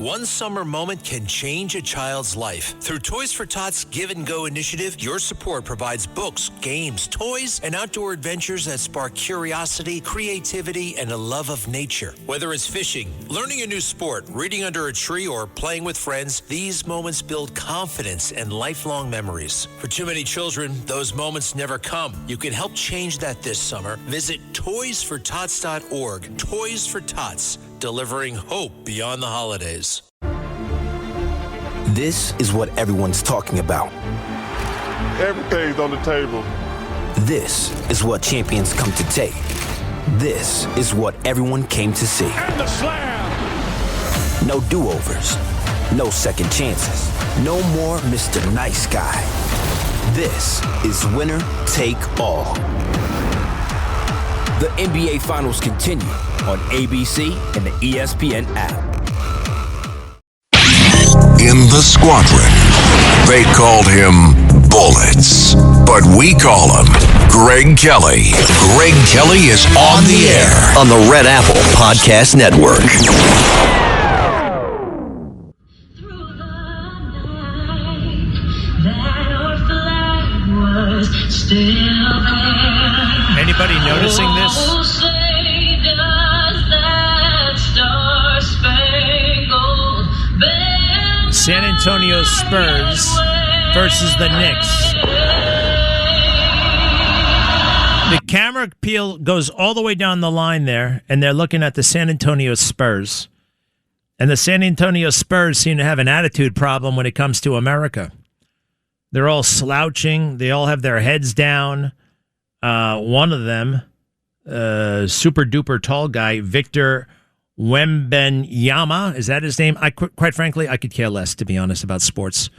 One summer moment can change a child's life. Through Toys for Tots Give and Go initiative, your support provides books, games, toys, and outdoor adventures that spark curiosity, creativity, and a love of nature. Whether it's fishing, learning a new sport, reading under a tree, or playing with friends, these moments build confidence and lifelong memories. For too many children, those moments never come. You can help change that this summer. Visit toysfortots.org. Toys for Tots, delivering hope beyond the holidays. This is what everyone's talking about. Everything's on the table. This is what champions come to take. This is what everyone came to see. And the slam! No do-overs. No second chances. No more Mr. Nice Guy. This is winner take all. The NBA Finals continue on ABC and the ESPN app. In the squadron, they called him Bullets, but we call him Greg Kelly. Greg Kelly is on the air on the Red Apple Podcast Network. Anybody noticing this? San Antonio Spurs versus the Knicks. The camera peel goes all the way down the line there, and they're looking at the San Antonio Spurs. And the San Antonio Spurs seem to have an attitude problem when it comes to America. They're all slouching. They all have their heads down. One of them, super duper tall guy, Victor Wembanyama, is that his name? Quite frankly, I could care less, to be honest, about sports.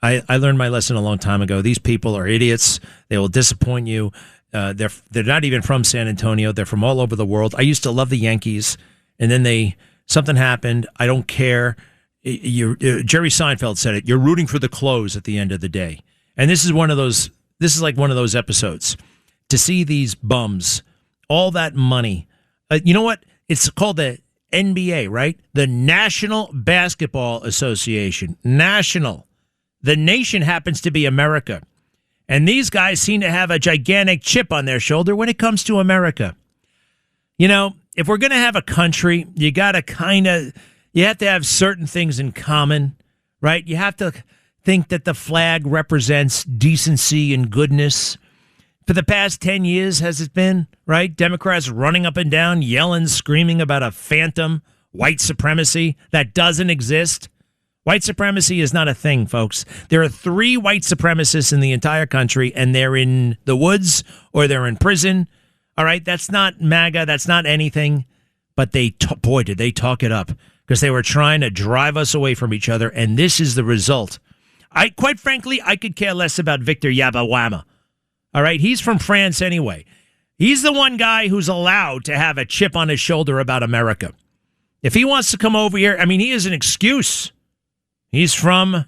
I learned my lesson a long time ago. These people are idiots. They will disappoint you. They're not even from San Antonio. They're from all over the world. I used to love the Yankees, and then something happened. I don't care. Jerry Seinfeld said it. You're rooting for the close at the end of the day. And this is one of those. This is like one of those episodes. To see these bums, all that money. You know what? It's called the NBA, right? The National Basketball Association. National. The nation happens to be America. And these guys seem to have a gigantic chip on their shoulder when it comes to America. You know, if we're going to have a country, you got to you have to have certain things in common, right? You have to think that the flag represents decency and goodness. For the past 10 years, has it been, right? Democrats running up and down, yelling, screaming about a phantom white supremacy that doesn't exist. White supremacy is not a thing, folks. There are 3 white supremacists in the entire country, and they're in the woods or they're in prison. All right, that's not MAGA. That's not anything. But boy, did they talk it up, because they were trying to drive us away from each other, and this is the result. Quite frankly, I could care less about Victor Wembanyama. All right, he's from France anyway. He's the one guy who's allowed to have a chip on his shoulder about America. If he wants to come over here, I mean, he has an excuse. He's from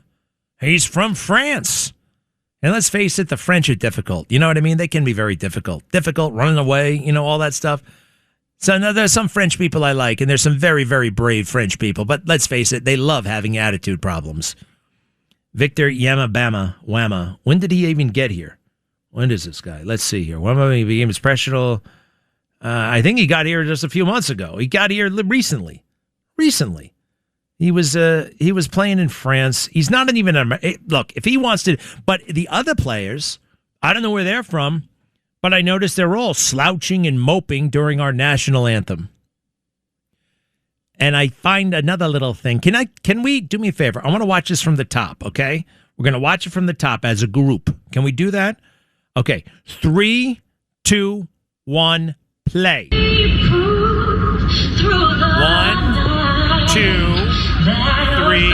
France. And let's face it, the French are difficult. You know what I mean? They can be very difficult. Difficult, running away, you know, all that stuff. So now there's some French people I like, and there's some very, very brave French people. But let's face it, they love having attitude problems. Victor Wembanyama, when did he even get here? When is this guy? Let's see here. When he became professional, I think he got here just a few months ago. He got here recently. He was playing in France. He's not even look, if he wants to, but the other players, I don't know where they're from, but I noticed they're all slouching and moping during our national anthem. And I find another little thing. Can we do me a favor? I want to watch this from the top, okay? We're going to watch it from the top as a group. Can we do that? Okay. 3, 2, 1, play. 1, 2, 3,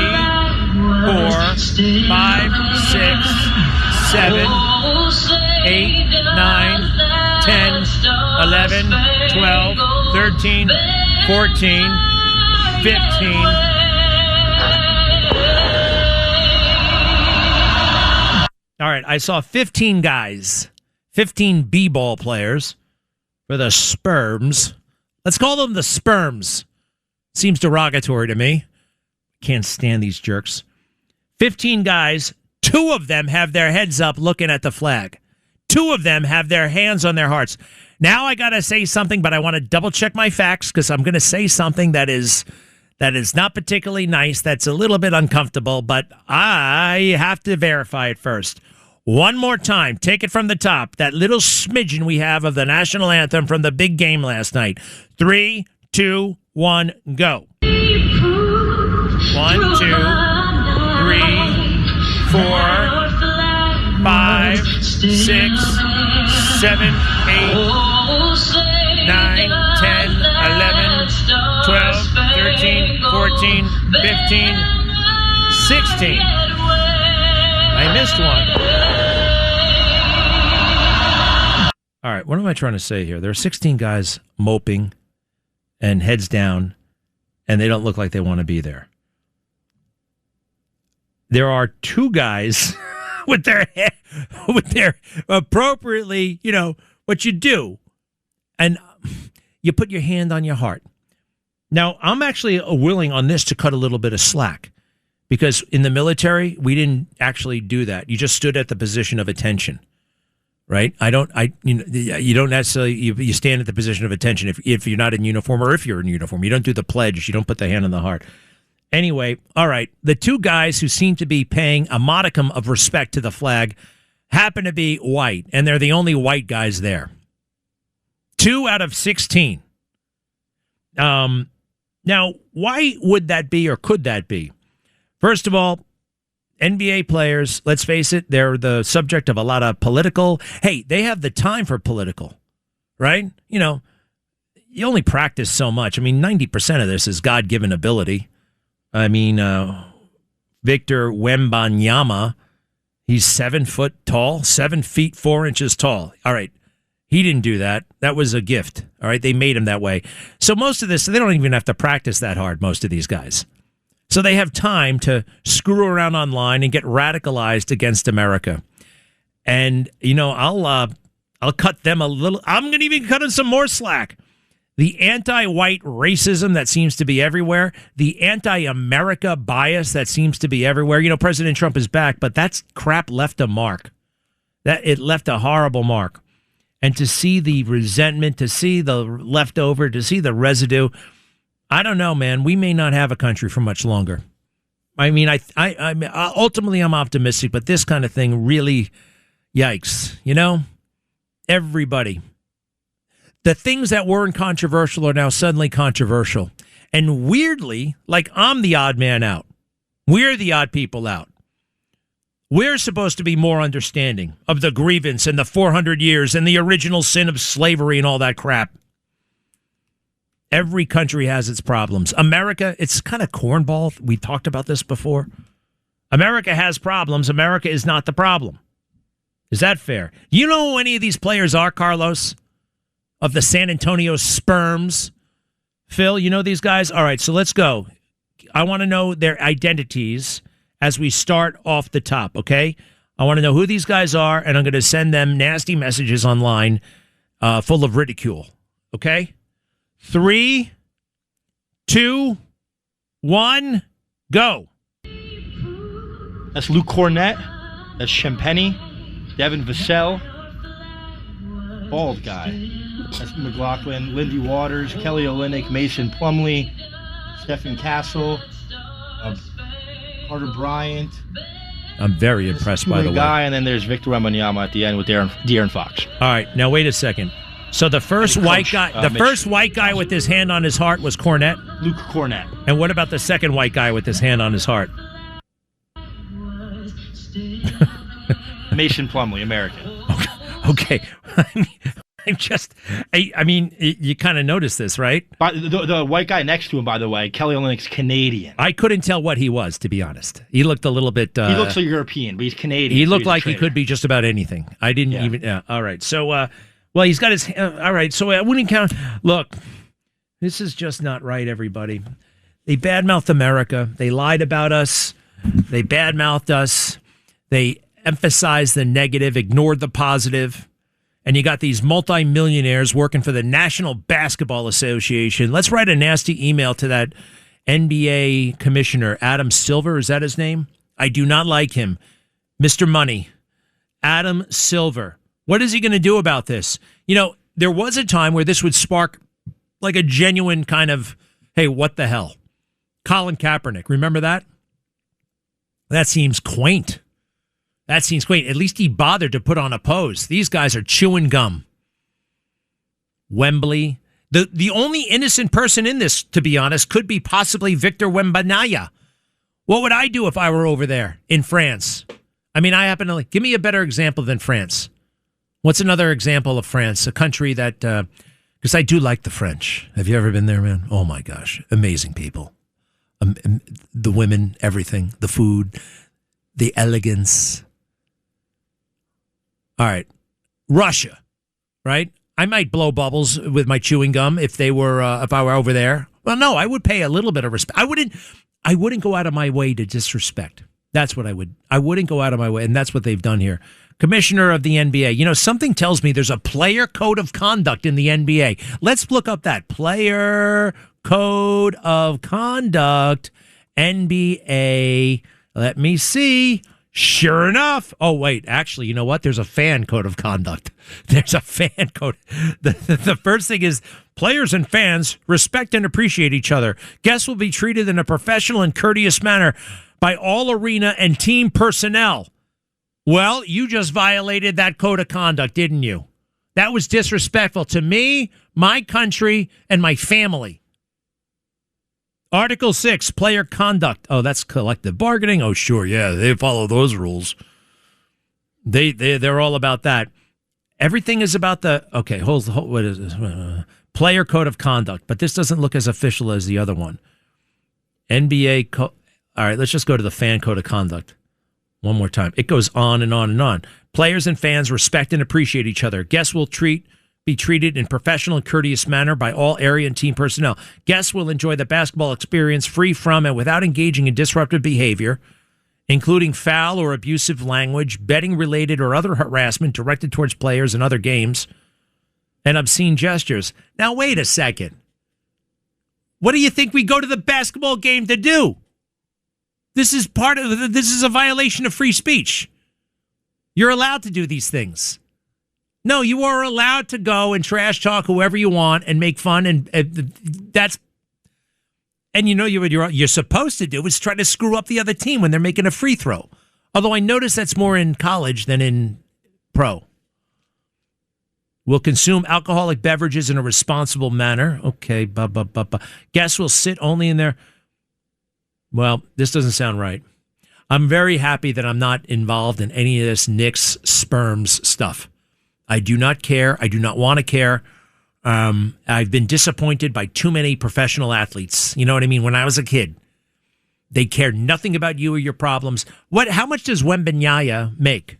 4, 5, 6, 7, 8, 9, 10, 11, 12, 13, 14, 15. All right, I saw 15 guys, 15 b-ball players for the Sperms. Let's call them the Sperms. Seems derogatory to me. can't stand these jerks. 15 guys, 2 of them have their heads up looking at the flag. 2 of them have their hands on their hearts. Now I got to say something, but I want to double check my facts because I'm going to say something that is not particularly nice. That's a little bit uncomfortable, but I have to verify it first. One more time, take it from the top. That little smidgen we have of the national anthem from the big game last night. 3, 2, 1, go. 1, 2, 3, 4, 5, 6, 7, 8, 9, 10, 11, 12, 13, 14, 15, 16. I missed one. All right, what am I trying to say here? There are 16 guys moping and heads down, and they don't look like they want to be there. There are 2 guys with their appropriately, what you do, and you put your hand on your heart. Now, I'm actually willing on this to cut a little bit of slack, because in the military, we didn't actually do that. You just stood at the position of attention. Right? You don't necessarily, you stand at the position of attention if you're not in uniform, or if you're in uniform. You don't do the pledge. You don't put the hand on the heart. Anyway, all right. The 2 guys who seem to be paying a modicum of respect to the flag happen to be white, and they're the only white guys there. 2 out of 16. Now, why would that be, or could that be? First of all, NBA players, let's face it, they're the subject of a lot of political. Hey, they have the time for political, right? You only practice so much. I mean, 90% of this is God-given ability. I mean, Victor Wembanyama, he's 7 foot tall, 7 feet 4 inches tall. All right. He didn't do that. That was a gift. All right. They made him that way. So most of this, they don't even have to practice that hard, most of these guys. So they have time to screw around online and get radicalized against America. And, I'll cut them a little. I'm going to even cut them some more slack. The anti-white racism that seems to be everywhere, the anti-America bias that seems to be everywhere. President Trump is back, but that crap left a mark. It left a horrible mark. And to see the resentment, to see the leftover, to see the residue, I don't know, man. We may not have a country for much longer. I mean, ultimately I'm optimistic, but this kind of thing really, yikes. Everybody. The things that weren't controversial are now suddenly controversial. And weirdly, like I'm the odd man out. We're the odd people out. We're supposed to be more understanding of the grievance and the 400 years and the original sin of slavery and all that crap. Every country has its problems. America, it's kind of cornball. We talked about this before. America has problems. America is not the problem. Is that fair? You know who any of these players are, Carlos? Of the San Antonio Sperms? Phil, you know these guys? All right, so let's go. I want to know their identities as we start off the top, okay? I want to know who these guys are, and I'm going to send them nasty messages online full of ridicule, okay? 3, 2, 1, go. That's Luke Cornett. That's Shampenny. Devin Vassell. Bald guy. That's McLaughlin. Lindy Waters. Kelly Olynyk. Mason Plumlee. Stephen Castle. Carter Bryant. I'm very impressed, by the way. Guy, and then there's Victor Wembanyama at the end with De'Aaron Fox. All right, now wait a second. So the first white guy, first white guy with his hand on his heart was Cornett? Luke Cornett. And what about the second white guy with his hand on his heart? Mason Plumlee, American. Okay. I mean, you kind of noticed this, right? But the white guy next to him, by the way, Kelly Olynyk's Canadian. I couldn't tell what he was, to be honest. He looked a little bit... he looks like European, but he's Canadian. He looked like he could be just about anything. I didn't even... Yeah, all right. So, well, he's got his... all right, so I wouldn't count... Look, this is just not right, everybody. They badmouthed America. They lied about us. They badmouthed us. They emphasized the negative, ignored the positive. And you got these multimillionaires working for the National Basketball Association. Let's write a nasty email to that NBA commissioner Adam Silver, is that his name? I do not like him. Mr. Money, Adam Silver. What is he going to do about this? You know, there was a time where this would spark like a genuine kind of, hey, what the hell? Colin Kaepernick, remember that? That seems quaint. At least he bothered to put on a pose. These guys are chewing gum. Wembley. The only innocent person in this, to be honest, could be possibly Victor Wembanyama. What would I do if I were over there in France? I mean, I happen to... Give me a better example than France. What's another example of France? A country that... Because I do like the French. Have you ever been there, man? Oh, my gosh. Amazing people. The women, everything. The food. The elegance. All right. Russia, right? I might blow bubbles with my chewing gum if I were over there. Well, no, I would pay a little bit of respect. I wouldn't go out of my way to disrespect. That's what I would. I wouldn't go out of my way, and that's what they've done here. Commissioner of the NBA. You know, something tells me there's a player code of conduct in the NBA. Let's look up that player code of conduct, NBA. Let me see. Sure enough. Oh, wait. Actually, you know what? There's a fan code of conduct. There's a fan code. The first thing is players and fans respect and appreciate each other. Guests will be treated in a professional and courteous manner by all arena and team personnel. Well, you just violated that code of conduct, didn't you? That was disrespectful to me, my country, and my family. Article 6, player conduct. Oh, that's collective bargaining. Oh, sure, yeah, they follow those rules. They're all about that. Everything is about the what is this? Player code of conduct, but this doesn't look as official as the other one. NBA. All right, let's just go to the fan code of conduct one more time. It goes on and on and on. Players and fans respect and appreciate each other. Guests will be treated in professional and courteous manner by all area and team personnel. Guests will enjoy the basketball experience free from and without engaging in disruptive behavior, including foul or abusive language, betting-related or other harassment directed towards players in other games, and obscene gestures. Now, wait a second. What do you think we go to the basketball game to do? This is a violation of free speech. You're allowed to do these things. No, you are allowed to go and trash talk whoever you want and make fun, and that's. And you know what you're supposed to do is try to screw up the other team when they're making a free throw. Although I notice that's more in college than in pro. Will consume alcoholic beverages in a responsible manner. Okay, Guests will sit only in their. Well, this doesn't sound right. I'm very happy that I'm not involved in any of this Knicks sperms stuff. I do not care. I do not want to care. I've been disappointed by too many professional athletes. You know what I mean? When I was a kid, they cared nothing about you or your problems. How much does Wembanyama make?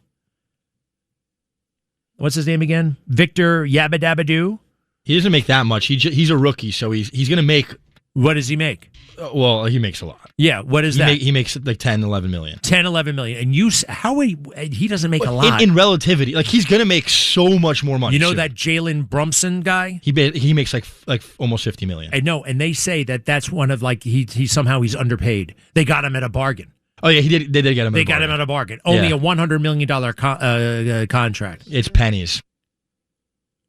What's his name again? Victor Yabadabadoo? He doesn't make that much. He's a rookie, so he's going to make... What does he make? Well, he makes a lot. Yeah, what is that? He makes like 10, 11 million. 10, 11 million. And he doesn't make a lot. In relativity. Like, he's going to make so much more money. You know soon. that Jalen Brunson guy? He makes like almost 50 million. I know, and they say that's one of like, he's underpaid. They got him at a bargain. Oh, yeah, they did get him. They got him at a bargain. Only a $100 million contract. It's pennies.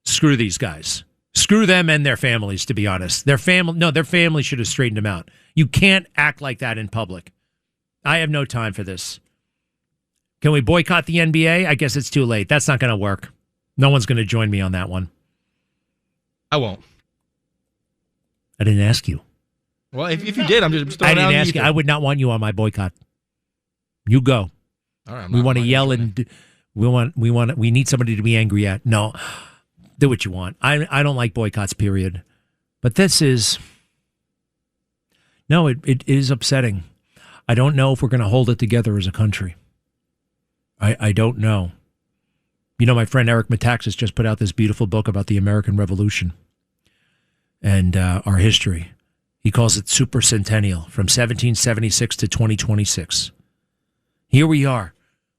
Screw these guys. Screw them and their families, to be honest. Their family should have straightened them out. You can't act like that in public. I have no time for this. Can we boycott the NBA? I guess it's too late. That's not going to work. No one's going to join me on that one. I won't. I didn't ask you. Well, if you did, I'm just throwing it out. I didn't ask you. I would not want you on my boycott. You go. All right. We want to yell and we need somebody to be angry at. No. Do what you want. I don't like boycotts, period. But this is... No, it is upsetting. I don't know if we're going to hold it together as a country. I don't know. You know, my friend Eric Metaxas just put out this beautiful book about the American Revolution and our history. He calls it Super Centennial, from 1776 to 2026. Here we are.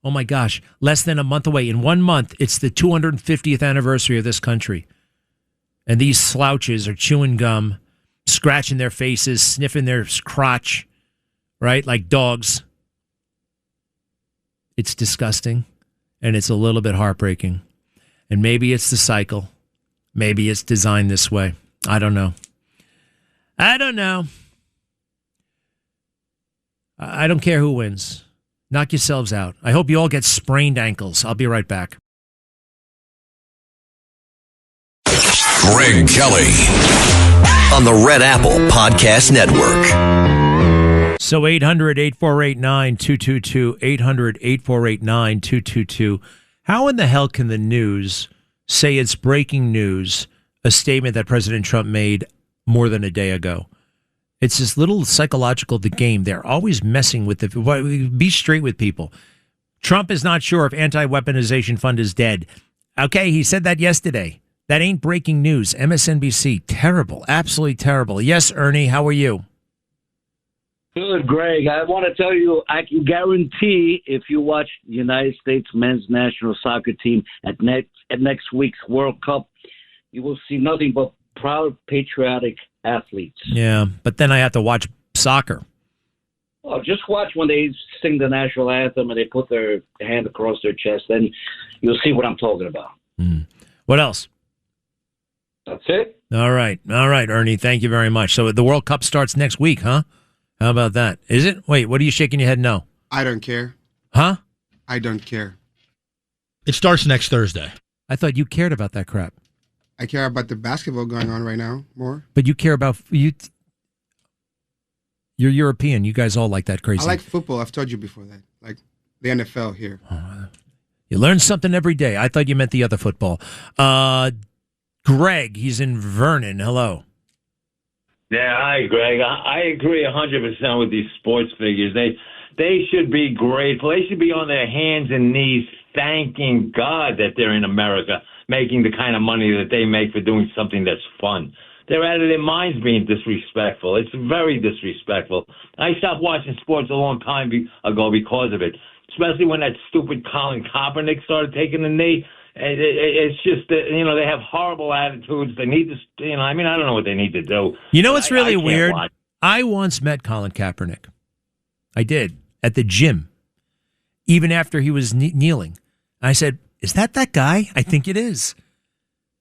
Oh my gosh, less than a month away. In 1 month, it's the 250th anniversary of this country. And these slouches are chewing gum scratching their faces, sniffing their crotch, right? Like dogs. It's disgusting, and it's a little bit heartbreaking. And maybe it's the cycle. Maybe it's designed this way. I don't know. I don't care who wins. Knock yourselves out. I hope you all get sprained ankles. I'll be right back. Greg Kelly on the Red Apple Podcast Network. So 800-848-9222, 800-848-9222. How in the hell can the news say it's breaking news, a statement that President Trump made more than a day ago? It's this little psychological game. They're always messing with it. Be straight with people. Trump is not sure if anti-weaponization fund is dead. Okay, he said that yesterday. That ain't breaking news. MSNBC, terrible, absolutely terrible. Yes, Ernie, how are you? Good, Greg. I want to tell you, I can guarantee if you watch the United States men's national soccer team at next week's World Cup, you will see nothing but proud, patriotic athletes. Yeah, but then I have to watch soccer. Oh, just watch when they sing the national anthem and they put their hand across their chest, then you'll see what I'm talking about. What else? That's it. All right, Ernie, thank you very much. So the World Cup starts next week, huh? How about that? Is it? Wait, what are you shaking your head no? I don't care. Huh? I don't care. It starts next Thursday. I thought you cared about that crap. I care about the basketball going on right now more. But you care about you. You're European. You guys all like that crazy. I like football. I've told you before that. Like the NFL here. You learn something every day. I thought you meant the other football. Greg, he's in Vernon. Hello. Yeah, hi, Greg. I agree 100% with these sports figures. They should be grateful. They should be on their hands and knees thanking God that they're in America, making the kind of money that they make for doing something that's fun. They're out of their minds being disrespectful. It's very disrespectful. I stopped watching sports a long time ago because of it, especially when that stupid Colin Kaepernick started taking the knee. It's just that, they have horrible attitudes. They need to, I don't know what they need to do. You know what's really weird? Watch. I once met Colin Kaepernick. I did, at the gym, even after he was kneeling. I said, is that guy? I think it is.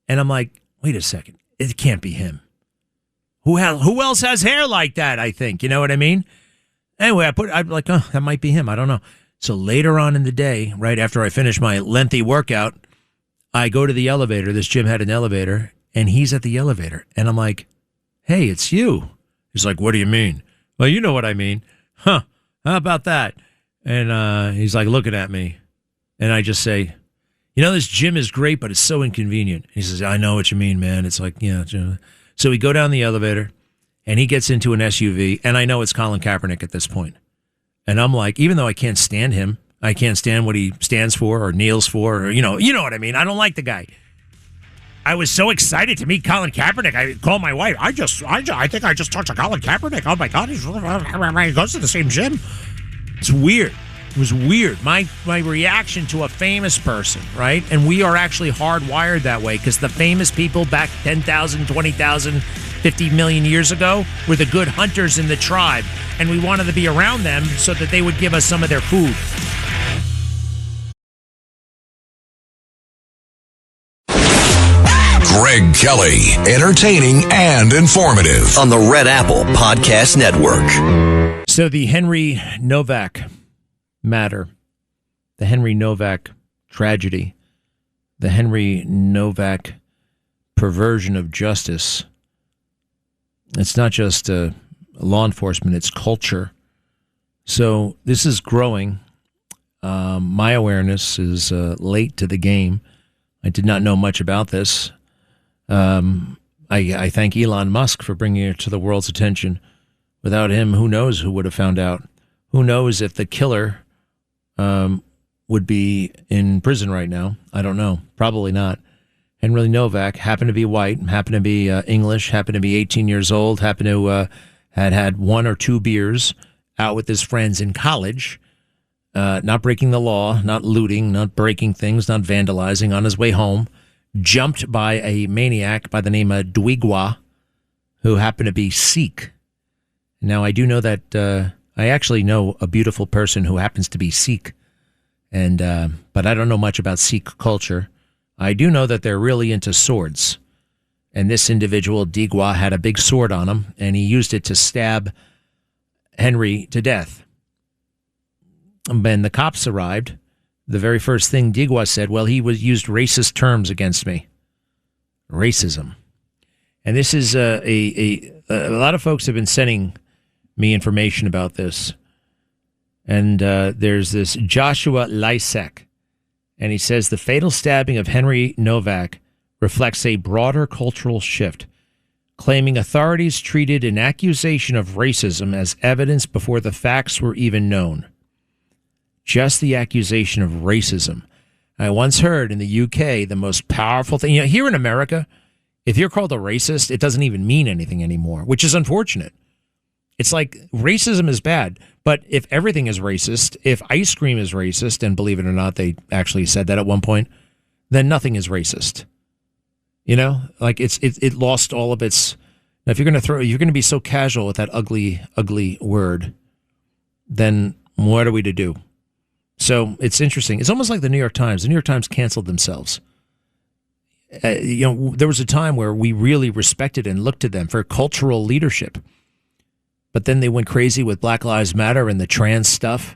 And I'm like, wait a second. It can't be him. Who else has hair like that, I think? You know what I mean? Anyway, I'm like, oh, that might be him. I don't know. So later on in the day, right after I finish my lengthy workout, I go to the elevator. This gym had an elevator, and he's at the elevator. And I'm like, hey, it's you. He's like, what do you mean? Well, you know what I mean. Huh, how about that? And he's like looking at me. And I just say, this gym is great, but it's so inconvenient. He says, I know what you mean, man. It's like, yeah. So we go down the elevator, and he gets into an SUV, and I know it's Colin Kaepernick at this point. And I'm like, even though I can't stand him, I can't stand what he stands for or kneels for, or, you know what I mean? I don't like the guy. I was so excited to meet Colin Kaepernick. I called my wife. I think I just talked to Colin Kaepernick. Oh my God, he goes to the same gym. It's weird. It was weird. My reaction to a famous person, right? And we are actually hardwired that way because the famous people back 10,000, 20,000, 50 million years ago were the good hunters in the tribe. And we wanted to be around them so that they would give us some of their food. Greg Kelly, entertaining and informative on the Red Apple Podcast Network. So the Henry Novak matter, the Henry Novak tragedy, the Henry Novak perversion of justice. It's not just law enforcement, it's culture. So this is growing. My awareness is late to the game. I did not know much about this. I thank Elon Musk for bringing it to the world's attention. Without him, who knows who would have found out? Who knows if the killer would be in prison right now? I don't know. Probably not. Henry Novak happened to be white, happened to be English, happened to be 18 years old, happened to had one or two beers out with his friends in college, not breaking the law, not looting, not breaking things, not vandalizing, on his way home, jumped by a maniac by the name of Duigwa, who happen to be Sikh. Now, I do know that I actually know a beautiful person who happens to be Sikh, and but I don't know much about Sikh culture. I do know that they're really into swords, and this individual, Digwa, had a big sword on him, and he used it to stab Henry to death. When the cops arrived, the very first thing Digwa said, well, he used racist terms against me. Racism. And this is a lot of folks have been sending me information about this. And there's this Joshua Lysek, and he says the fatal stabbing of Henry Novak reflects a broader cultural shift, claiming authorities treated an accusation of racism as evidence before the facts were even known. Just the accusation of racism. I once heard in the UK the most powerful thing, here in America, if you're called a racist, it doesn't even mean anything anymore, which is unfortunate. It's like racism is bad, but if everything is racist, if ice cream is racist, and believe it or not, they actually said that at one point, then nothing is racist. Like it lost all of its. Now, if you're going to be so casual with that ugly word, then what are we to do? So it's interesting. It's almost like the New York Times. The New York Times canceled themselves. There was a time where we really respected and looked to them for cultural leadership. But then they went crazy with Black Lives Matter and the trans stuff.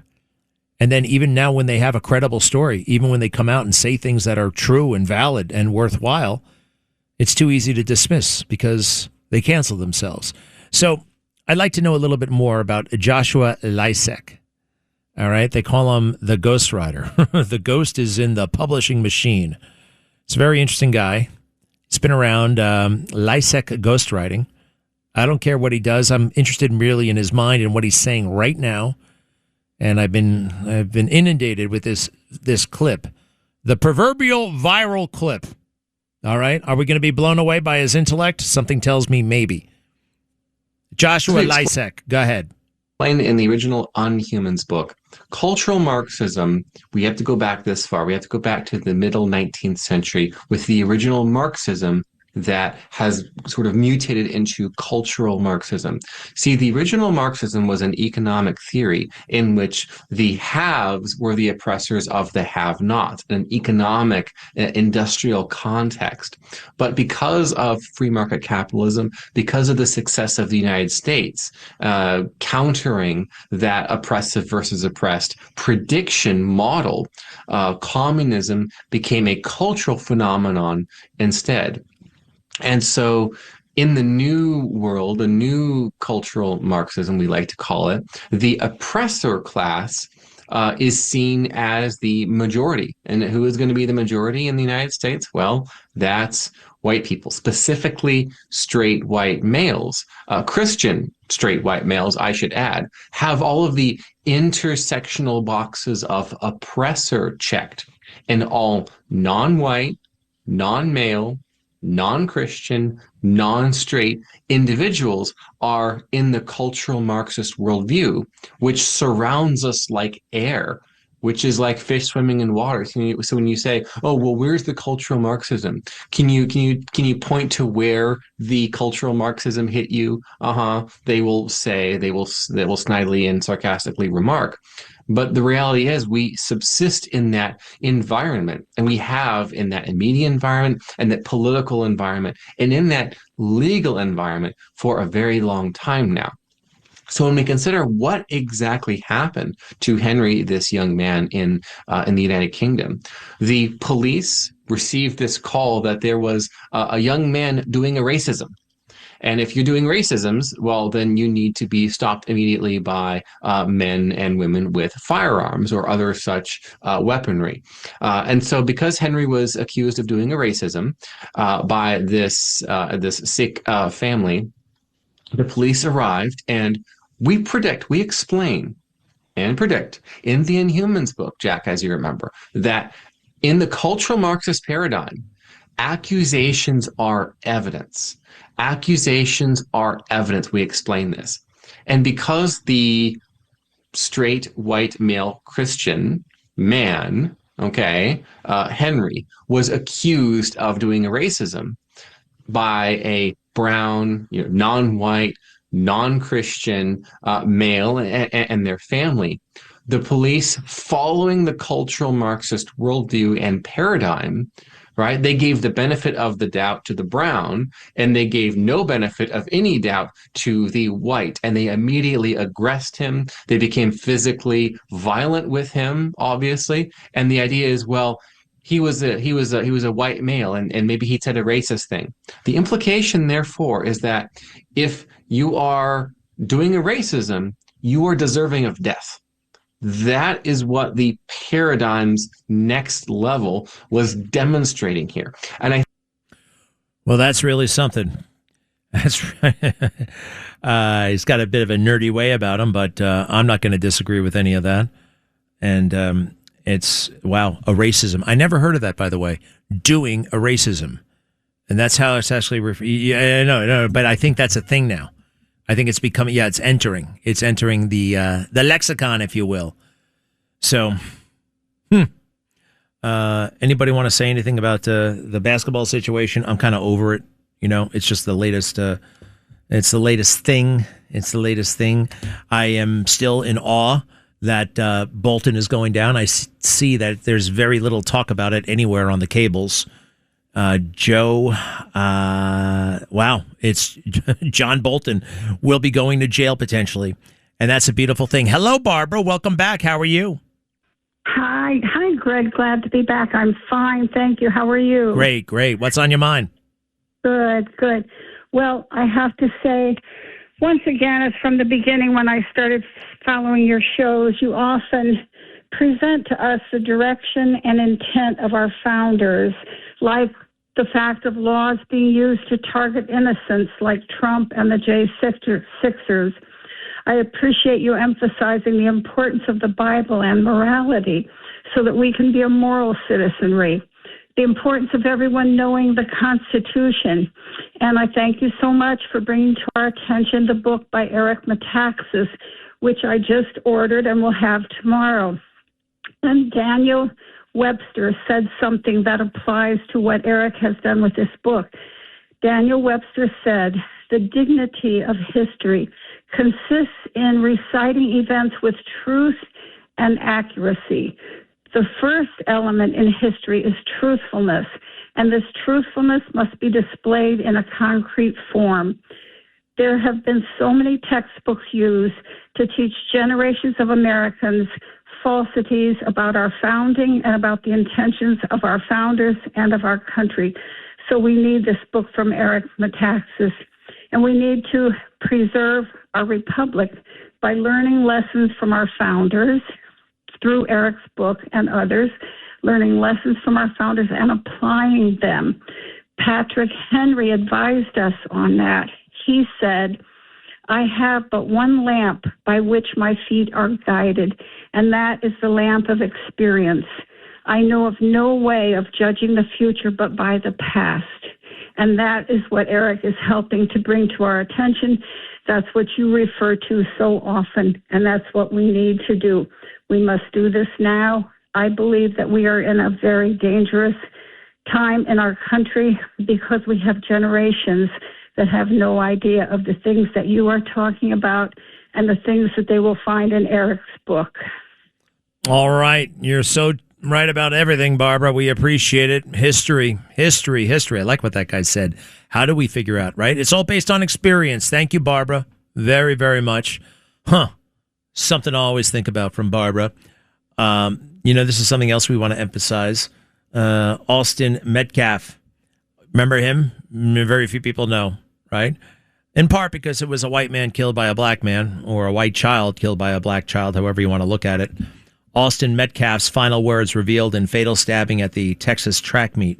And then even now when they have a credible story, even when they come out and say things that are true and valid and worthwhile, it's too easy to dismiss because they cancel themselves. So I'd like to know a little bit more about Joshua Lysek. All right. They call him the Ghost Rider. The ghost is in the publishing machine. It's a very interesting guy. He's been around, Lysek ghostwriting. I don't care what he does. I'm interested merely in his mind and what he's saying right now. And I've been inundated with this clip, the proverbial viral clip. All right. Are we going to be blown away by his intellect? Something tells me maybe. Joshua Lysek, go ahead. In the original Unhumans book, cultural Marxism, we have to go back this far. We have to go back to the middle 19th century with the original Marxism that has sort of mutated into cultural Marxism. See, the original Marxism was an economic theory in which the haves were the oppressors of the have-nots, an economic industrial context. But because of free market capitalism, because of the success of the United States, countering that oppressive versus oppressed prediction model, communism became a cultural phenomenon instead. And so in the new world, a new cultural Marxism, we like to call it, the oppressor class is seen as the majority. And who is going to be the majority in the United States? Well, that's white people, specifically straight white males. Christian straight white males, I should add, have all of the intersectional boxes of oppressor checked, and all non-white, non-male, non-Christian, non-straight individuals are in the cultural Marxist worldview, which surrounds us like air, which is like fish swimming in water. So when you say, "Oh, well, where's the cultural Marxism?" Can you point to where the cultural Marxism hit you? They will snidely and sarcastically remark. But the reality is we subsist in that environment, and we have in that media environment and that political environment and in that legal environment for a very long time now. So when we consider what exactly happened to Henry, this young man in the United Kingdom, the police received this call that there was a young man doing a racism. And if you're doing racisms, well, then you need to be stopped immediately by men and women with firearms or other such weaponry. And so because Henry was accused of doing a racism by this Sikh family, the police arrived, and we explain and predict in the Inhumans book, Jack, as you remember, that in the cultural Marxist paradigm, accusations are evidence. Accusations are evidence. We explain this. And because the straight white male Christian man, Henry, was accused of doing a racism by a brown, non-white, non-Christian male and their family. The police, following the cultural Marxist worldview and paradigm, right? They gave the benefit of the doubt to the brown, and they gave no benefit of any doubt to the white. And they immediately aggressed him. They became physically violent with him, obviously. And the idea is, well, he was a white male, and maybe he said a racist thing. The implication, therefore, is that if you are doing a racism, you are deserving of death. That is what the paradigm's next level was demonstrating here. And well, that's really something. That's right. He's got a bit of a nerdy way about him, but I'm not going to disagree with any of that. And it's, wow, a racism. I never heard of that, by the way, doing a racism. And that's how it's actually, no, but I think that's a thing now. I think it's becoming, it's entering the lexicon, if you will. So, anybody want to say anything about the basketball situation? I'm kind of over it. It's just the latest. It's the latest thing. I am still in awe that Bolton is going down. I see that there's very little talk about it anywhere on the cables. Joe, wow, it's John Bolton will be going to jail potentially. And that's a beautiful thing. Hello, Barbara. Welcome back. How are you? Hi, Greg. Glad to be back. I'm fine. Thank you. How are you? Great. What's on your mind? Good. Well, I have to say, once again, it's from the beginning when I started following your shows, you often present to us the direction and intent of our founders, like the fact of laws being used to target innocents like Trump and the J6ers. I appreciate you emphasizing the importance of the Bible and morality so that we can be a moral citizenry. The importance of everyone knowing the Constitution. And I thank you so much for bringing to our attention the book by Eric Metaxas, which I just ordered and will have tomorrow. And Daniel Webster said something that applies to what Eric has done with this book. Daniel Webster said, "The dignity of history consists in reciting events with truth and accuracy. The first element in history is truthfulness, and this truthfulness must be displayed in a concrete form. There have been so many textbooks used to teach generations of Americans falsities about our founding and about the intentions of our founders and of our country. So we need this book from Eric Metaxas, and we need to preserve our republic by learning lessons from our founders through Eric's book and others, learning lessons from our founders and applying them. Patrick Henry advised us on that. He said, "I have but one lamp by which my feet are guided, and that is the lamp of experience. I know of no way of judging the future but by the past." And that is what Eric is helping to bring to our attention. That's what you refer to so often, and that's what we need to do. We must do this now. I believe that we are in a very dangerous time in our country because we have generations that have no idea of the things that you are talking about and the things that they will find in Eric's book. All right. You're so right about everything, Barbara. We appreciate it. History. I like what that guy said. How do we figure out, right? It's all based on experience. Thank you, Barbara. Very, very much. Something to always think about from Barbara. This is something else we want to emphasize. Austin Metcalf. Remember him? Very few people know, right? In part because it was a white man killed by a black man, or a white child killed by a black child, however you want to look at it. Austin Metcalf's final words revealed in fatal stabbing at the Texas track meet.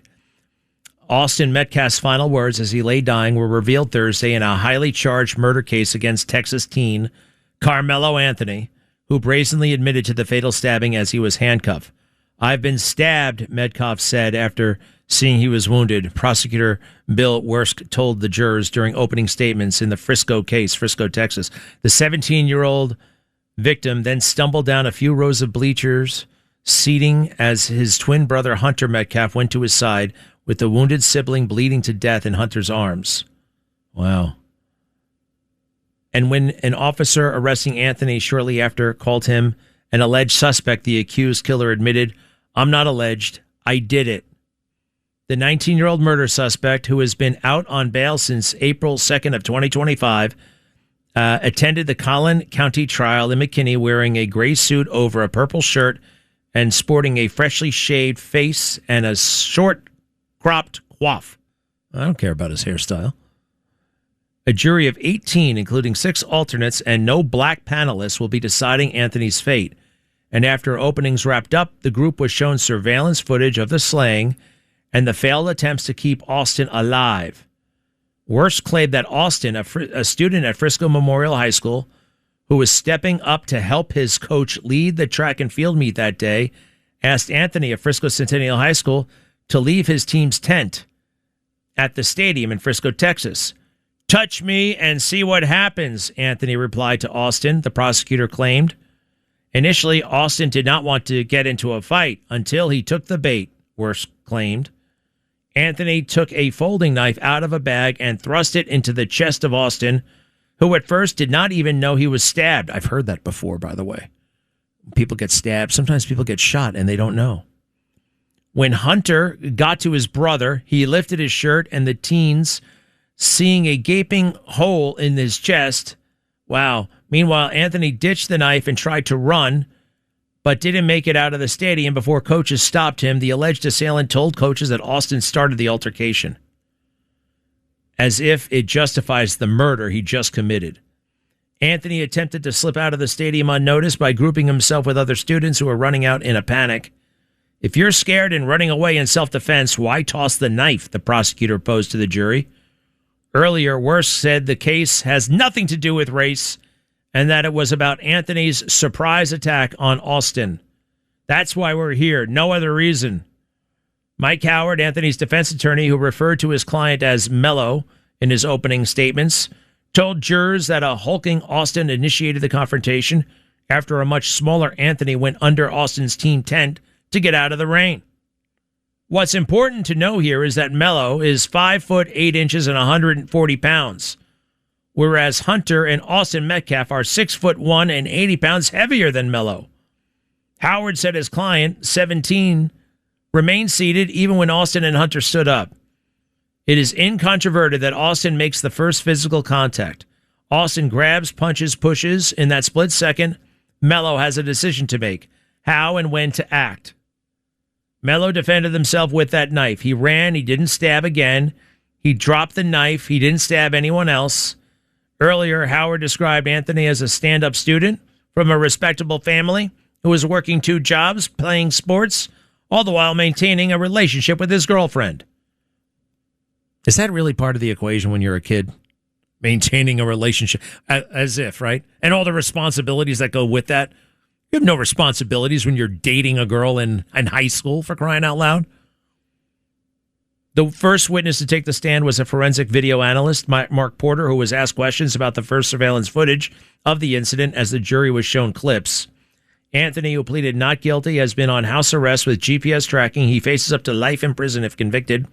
Austin Metcalf's final words as he lay dying were revealed Thursday in a highly charged murder case against Texas teen Carmelo Anthony, who brazenly admitted to the fatal stabbing as he was handcuffed. "I've been stabbed," Metcalf said after seeing he was wounded. Prosecutor Bill Wersk told the jurors during opening statements in the Frisco case, Frisco, Texas. The 17-year-old victim then stumbled down a few rows of bleachers seating as his twin brother Hunter Metcalf went to his side with the wounded sibling bleeding to death in Hunter's arms. Wow. And when an officer arresting Anthony shortly after called him an alleged suspect, the accused killer admitted, "I'm not alleged. I did it." The 19-year-old murder suspect, who has been out on bail since April 2nd of 2025, attended the Collin County trial in McKinney wearing a gray suit over a purple shirt and sporting a freshly shaved face and a short cropped coif. I don't care about his hairstyle. A jury of 18, including 6 alternates and no black panelists, will be deciding Anthony's fate. And after openings wrapped up, the group was shown surveillance footage of the slaying and the failed attempts to keep Austin alive. Worse claimed that Austin, a student at Frisco Memorial High School, who was stepping up to help his coach lead the track and field meet that day, asked Anthony of Frisco Centennial High School to leave his team's tent at the stadium in Frisco, Texas. "Touch me and see what happens," Anthony replied to Austin, the prosecutor claimed. Initially, Austin did not want to get into a fight until he took the bait, Worse claimed. Anthony took a folding knife out of a bag and thrust it into the chest of Austin, who at first did not even know he was stabbed. I've heard that before, by the way. People get stabbed. Sometimes people get shot and they don't know. When Hunter got to his brother, he lifted his shirt and the teens, seeing a gaping hole in his chest. Wow. Meanwhile, Anthony ditched the knife and tried to run, but didn't make it out of the stadium before coaches stopped him. The alleged assailant told coaches that Austin started the altercation, as if it justifies the murder he just committed. Anthony attempted to slip out of the stadium unnoticed by grouping himself with other students who were running out in a panic. "If you're scared and running away in self-defense, why toss the knife?" the prosecutor posed to the jury. Earlier, Worse said the case has nothing to do with race and that it was about Anthony's surprise attack on Austin. "That's why we're here. No other reason." Mike Howard, Anthony's defense attorney, who referred to his client as Mello in his opening statements, told jurors that a hulking Austin initiated the confrontation after a much smaller Anthony went under Austin's team tent to get out of the rain. What's important to know here is that Mello is 5 foot 8 inches and 140 pounds, whereas Hunter and Austin Metcalf are 6 foot 1 and 80 pounds heavier than Mello. Howard said his client, 17, remained seated even when Austin and Hunter stood up. It is incontroverted that Austin makes the first physical contact. Austin grabs, punches, pushes. In that split second, Mello has a decision to make: how and when to act. Mello defended himself with that knife. He ran. He didn't stab again. He dropped the knife. He didn't stab anyone else. Earlier, Howard described Anthony as a stand-up student from a respectable family who was working 2 jobs, playing sports, all the while maintaining a relationship with his girlfriend. Is that really part of the equation when you're a kid? Maintaining a relationship, as if, right? And all the responsibilities that go with that. You have no responsibilities when you're dating a girl in high school, for crying out loud. The first witness to take the stand was a forensic video analyst, Mark Porter, who was asked questions about the first surveillance footage of the incident as the jury was shown clips. Anthony, who pleaded not guilty, has been on house arrest with GPS tracking. He faces up to life in prison if convicted.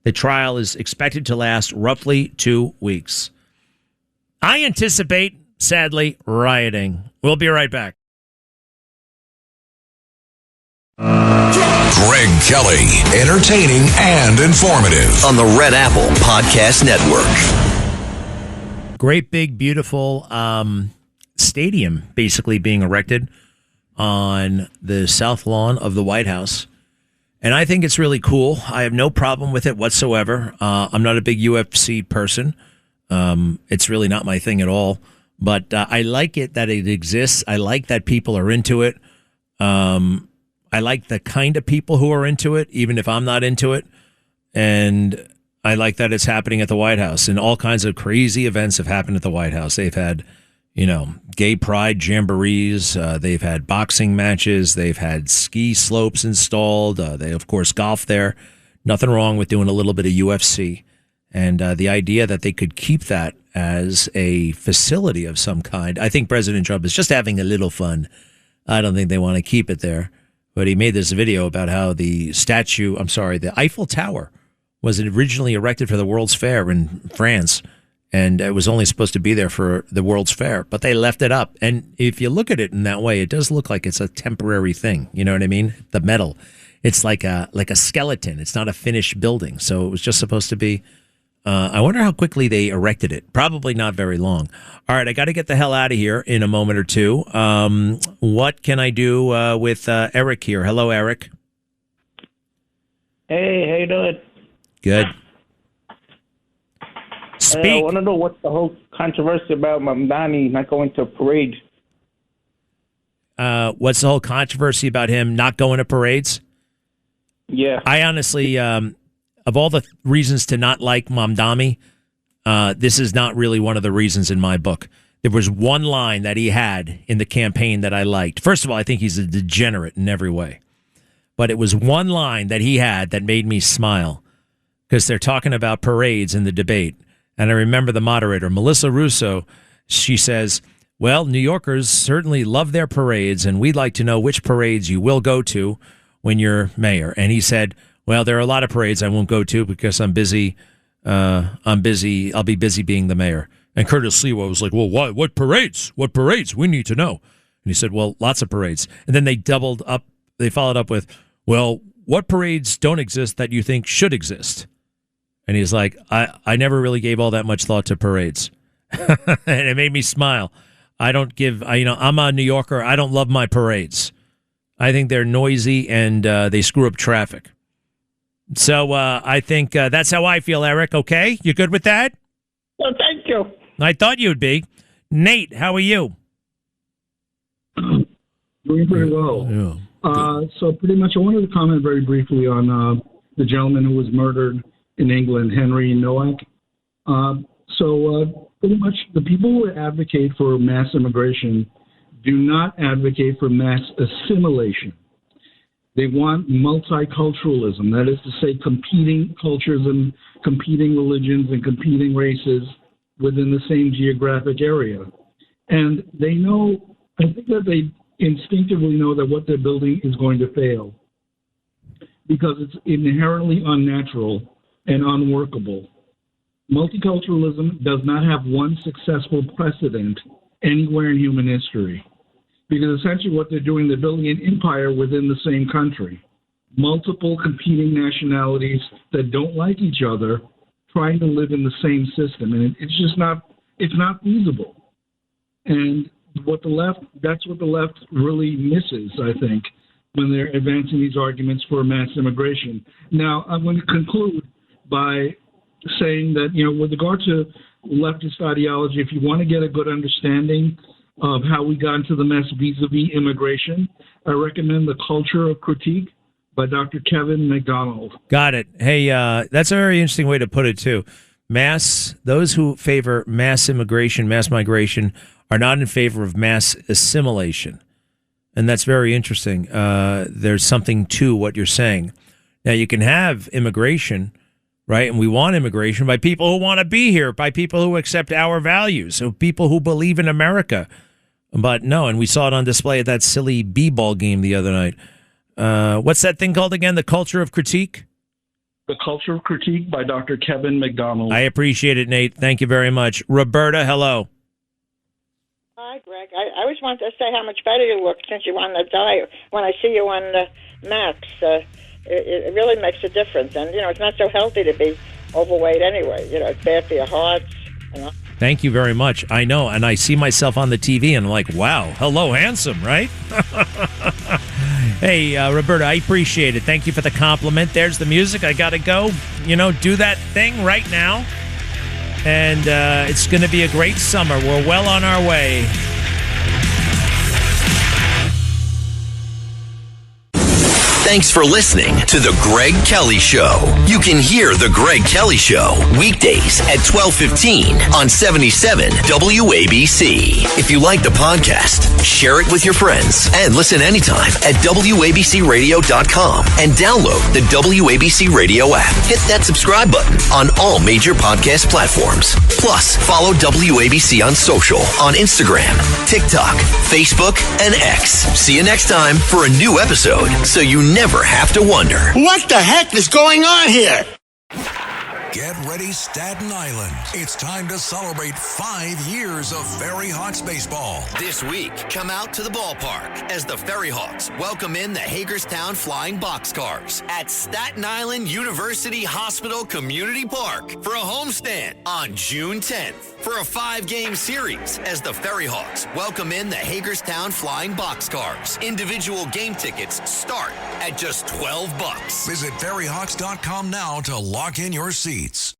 The trial is expected to last roughly 2 weeks. I anticipate, sadly, rioting. We'll be right back. Greg Kelly, entertaining and informative on the Red Apple Podcast Network. Great big, beautiful stadium basically being erected on the south lawn of the White House. And I think it's really cool. I have no problem with it whatsoever. I'm not a big UFC person. It's really not my thing at all. But I like it that it exists. I like that people are into it. I like the kind of people who are into it, even if I'm not into it. And I like that it's happening at the White House. And all kinds of crazy events have happened at the White House. They've had, gay pride jamborees. They've had boxing matches. They've had ski slopes installed. They, of course, golf there. Nothing wrong with doing a little bit of UFC. And the idea that they could keep that as a facility of some kind. I think President Trump is just having a little fun. I don't think they want to keep it there. But he made this video about how the Eiffel Tower was originally erected for the World's Fair in France. And it was only supposed to be there for the World's Fair, but they left it up. And if you look at it in that way, it does look like it's a temporary thing. You know what I mean? The metal, it's like a skeleton. It's not a finished building. So it was just supposed to be. I wonder how quickly they erected it. Probably not very long. All right, I got to get the hell out of here in a moment or two. What can I do with Eric here? Hello, Eric. Hey, how you doing? Good. Speak. I want to know what's the whole controversy about Mamdani not going to parades. What's the whole controversy about him not going to parades? Yeah. I honestly, of all the reasons to not like Mamdani, this is not really one of the reasons in my book. There was one line that he had in the campaign that I liked. First of all, I think he's a degenerate in every way. But it was one line that he had that made me smile because they're talking about parades in the debate. And I remember the moderator, Melissa Russo, she says, well, New Yorkers certainly love their parades, and we'd like to know which parades you will go to when you're mayor. And he said, well, there are a lot of parades I won't go to because I'm busy. I'll be busy being the mayor. And Curtis Lewa was like, well, what parades? What parades? We need to know. And he said, well, lots of parades. And then they doubled up. They followed up with, well, what parades don't exist that you think should exist? And he's like, I never really gave all that much thought to parades. And it made me smile. I'm a New Yorker. I don't love my parades. I think they're noisy and they screw up traffic. So I think that's how I feel, Eric. Okay? You good with that? Well, thank you. I thought you'd be. Nate, how are you? Doing pretty well. Yeah. So pretty much I wanted to comment very briefly on the gentleman who was murdered in England, Henry Nowak. Pretty much the people who advocate for mass immigration do not advocate for mass assimilation. They want multiculturalism, that is to say competing cultures and competing religions and competing races within the same geographic area. And they know, I think that they instinctively know that what they're building is going to fail because it's inherently unnatural and unworkable. Multiculturalism does not have one successful precedent anywhere in human history because essentially what they're doing, they're building an empire within the same country. Multiple competing nationalities that don't like each other trying to live in the same system. And it's just not feasible. And that's what the left really misses, I think, when they're advancing these arguments for mass immigration. Now, I'm going to conclude by saying that, with regard to leftist ideology, if you want to get a good understanding of how we got into the mess vis-a-vis immigration, I recommend The Culture of Critique by Dr. Kevin McDonald. Got it. Hey, that's a very interesting way to put it, too. Those who favor mass immigration, mass migration, are not in favor of mass assimilation. And that's very interesting. There's something to what you're saying. Now, you can have immigration, right? And we want immigration by people who want to be here, by people who accept our values, so people who believe in America. But no, and we saw it on display at that silly b-ball game the other night. What's that thing called again? The Culture of Critique? The Culture of Critique by Dr. Kevin McDonald. I appreciate it, Nate. Thank you very much. Roberta, hello. Hi, Greg. I always wanted to say how much better you look since you're on the diet. When I see you on the maps, it really makes a difference. And, it's not so healthy to be overweight anyway. It's bad for your heart. Thank you very much. I know. And I see myself on the TV and I'm like, wow, hello, handsome, right? Hey, Roberta, I appreciate it. Thank you for the compliment. There's the music. I got to go, do that thing right now. And it's going to be a great summer. We're well on our way. Thanks for listening to The Greg Kelly Show. You can hear The Greg Kelly Show weekdays at 12:15 on 77 WABC. If you like the podcast, share it with your friends and listen anytime at WABCRadio.com and download the WABC Radio app. Hit that subscribe button on all major podcast platforms. Plus, follow WABC on social on Instagram, TikTok, Facebook, and X. See you next time for a new episode so you never have to wonder. What the heck is going on here? Get ready, Staten Island. It's time to celebrate 5 years of Ferry Hawks baseball. This week, come out to the ballpark as the Ferry Hawks welcome in the Hagerstown Flying Boxcars at Staten Island University Hospital Community Park for a homestand on June 10th for a 5-game series as the Ferry Hawks welcome in the Hagerstown Flying Boxcars. Individual game tickets start at just $12. Visit ferryhawks.com now to lock in your seats.